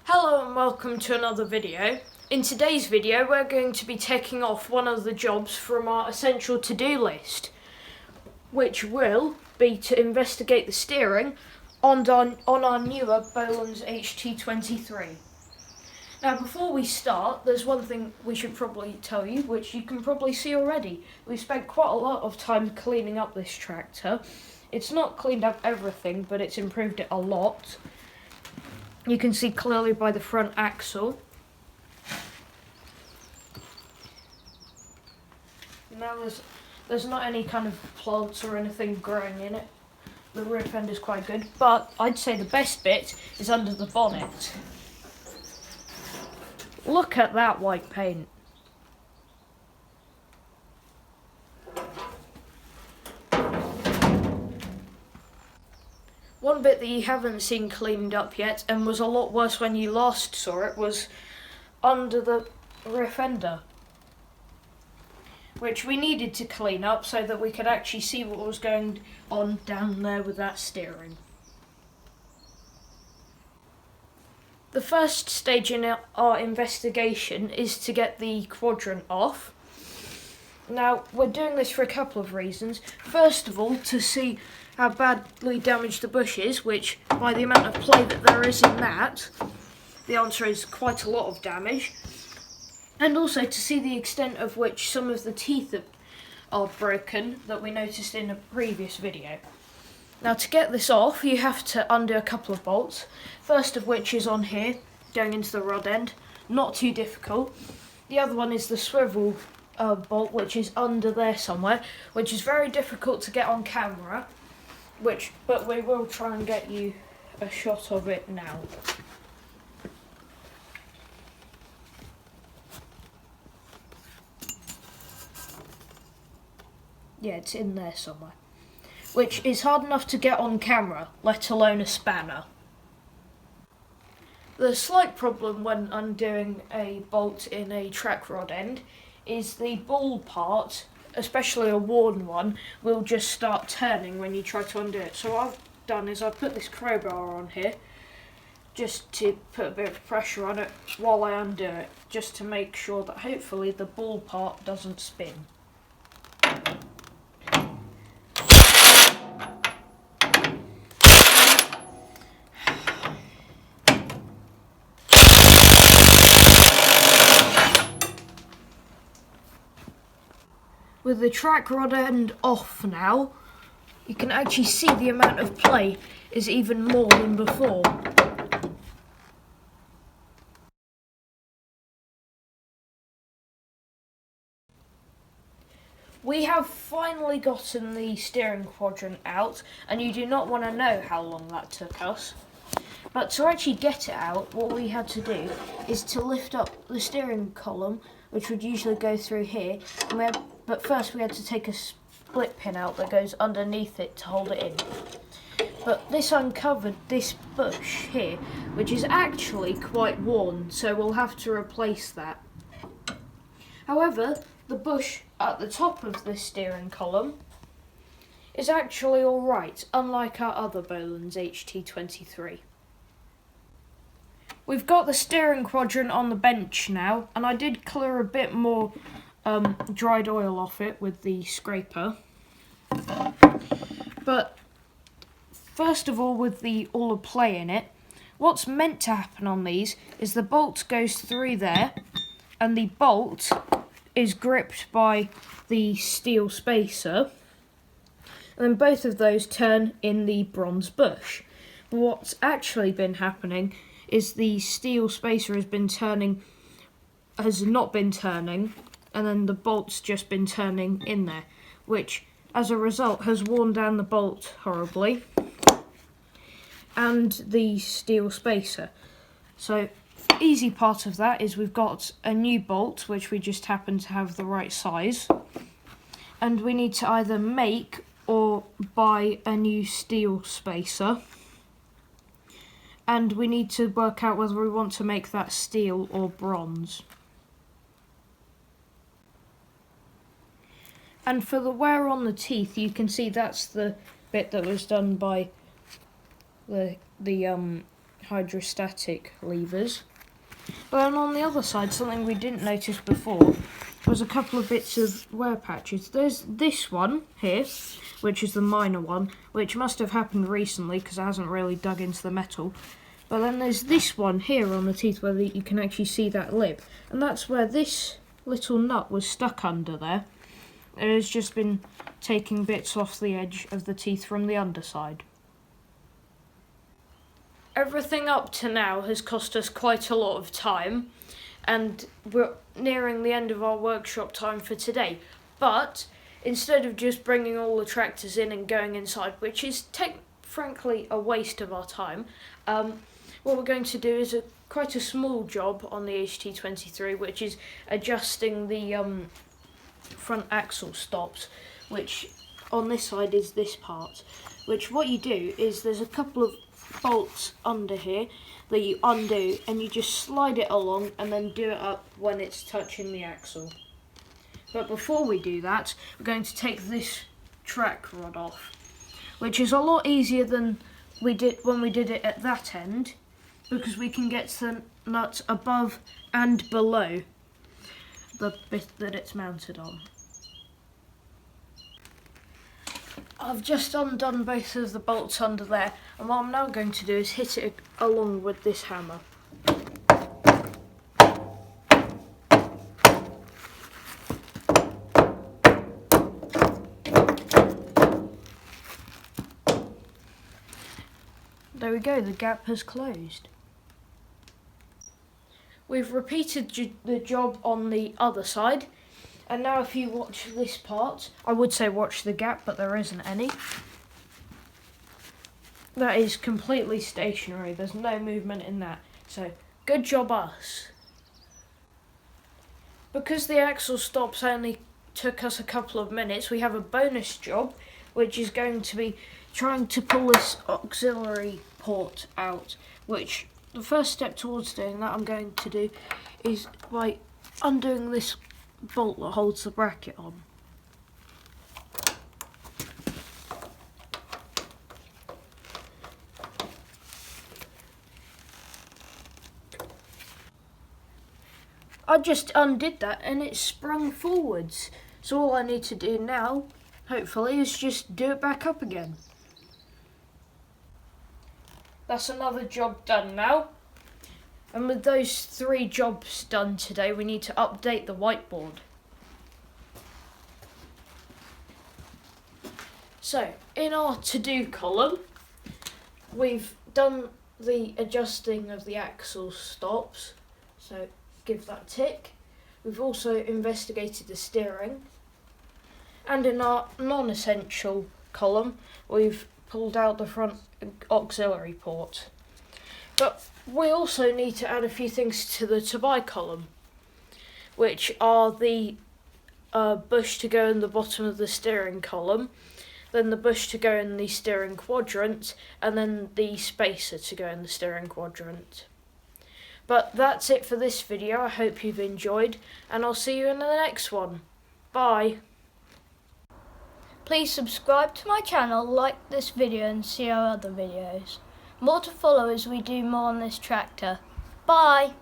Hello and welcome to another video. In today's video we're going to be taking off one of the jobs from our essential to-do list, which will be to investigate the steering on our newer Bolens HT23. Now before we start, there's one thing we should probably tell you, which you can probably see already. We've spent quite a lot of time cleaning up this tractor. It's not cleaned up everything, but it's improved it a lot. You can see clearly by the front axle. Now there's not any kind of plants or anything growing in it. The rear fender is quite good, but I'd say the best bit is under the bonnet. Look at that white paint. One bit that you haven't seen cleaned up yet, and was a lot worse when you last saw it, was under the rear fender, which we needed to clean up so that we could actually see what was going on down there with that steering. The first stage in our investigation is to get the quadrant off. Now, we're doing this for a couple of reasons. First of all, to see how badly damaged the bush is, which, by the amount of play that there is in that, the answer is quite a lot of damage. And also to see the extent of which some of the teeth are broken that we noticed in a previous video. Now, to get this off, you have to undo a couple of bolts. First of which is on here, going into the rod end. Not too difficult. The other one is the swivel bolt, which is under there somewhere, which is very difficult to get on camera. But we will try and get you a shot of it now. Yeah, it's in there somewhere. Which is hard enough to get on camera, let alone a spanner. The slight problem when undoing a bolt in a track rod end is the ball part, especially a worn one, will just start turning when you try to undo it. So what I've done is I've put this crowbar on here just to put a bit of pressure on it while I undo it, just to make sure that hopefully the ball part doesn't spin. With the track rod end off now, you can actually see the amount of play is even more than before. We have finally gotten the steering quadrant out, and you do not want to know how long that took us. But to actually get it out, what we had to do is to lift up the steering column, which would usually go through here, but first we had to take a split pin out that goes underneath it to hold it in. But this uncovered this bush here, which is actually quite worn, so we'll have to replace that. However, the bush at the top of this steering column is actually alright, unlike our other Bolens HT23. We've got the steering quadrant on the bench now, and I did clear a bit more dried oil off it with the scraper. But first of all, with all the play in it, what's meant to happen on these is the bolt goes through there, and the bolt is gripped by the steel spacer, and then both of those turn in the bronze bush. But what's actually been happening is the steel spacer has not been turning, and then the bolt's just been turning in there, which as a result has worn down the bolt horribly and the steel spacer. So easy part of that is we've got a new bolt, which we just happen to have the right size, and we need to either make or buy a new steel spacer, and we need to work out whether we want to make that steel or bronze. And for the wear on the teeth, you can see that's the bit that was done by the hydrostatic levers. But then on the other side, something we didn't notice before was a couple of bits of wear patches. There's this one here, which is the minor one, which must have happened recently because it hasn't really dug into the metal. But then there's this one here on the teeth where you can actually see that lip, and that's where this little nut was stuck under there. It has just been taking bits off the edge of the teeth from the underside. Everything up to now has cost us quite a lot of time, and we're nearing the end of our workshop time for today. But instead of just bringing all the tractors in and going inside, which is frankly a waste of our time, what we're going to do is quite a small job on the HT23, which is adjusting the front axle stops, which on this side is this part. Which what you do is there's a couple of bolts under here that you undo and you just slide it along and then do it up when it's touching the axle. But before we do that, we're going to take this track rod off, which is a lot easier than we did when we did it at that end, because we can get the nuts above and below the bit that it's mounted on. I've just undone both of the bolts under there, and what I'm now going to do is hit it along with this hammer. There we go, the gap has closed. We've repeated the job on the other side, and now if you watch this part, I would say watch the gap, but there isn't any. That is completely stationary, there's no movement in that, so good job us. Because the axle stops only took us a couple of minutes, we have a bonus job, which is going to be trying to pull this auxiliary port out, which the first step towards doing that I'm going to do is by undoing this bolt that holds the bracket on. I just undid that and it sprung forwards, so all I need to do now, hopefully, is just do it back up again. That's another job done now. And with those 3 jobs done today, we need to update the whiteboard. So, in our to-do column, we've done the adjusting of the axle stops, so give that a tick. We've also investigated the steering. And in our non-essential column, we've pulled out the front auxiliary port. But we also need to add a few things to the to buy column, which are the bush to go in the bottom of the steering column, then the bush to go in the steering quadrant, and then the spacer to go in the steering quadrant. But that's it for this video. I hope you've enjoyed, and I'll see you in the next one. Bye. Please subscribe to my channel, like this video and see our other videos. More to follow as we do more on this tractor. Bye!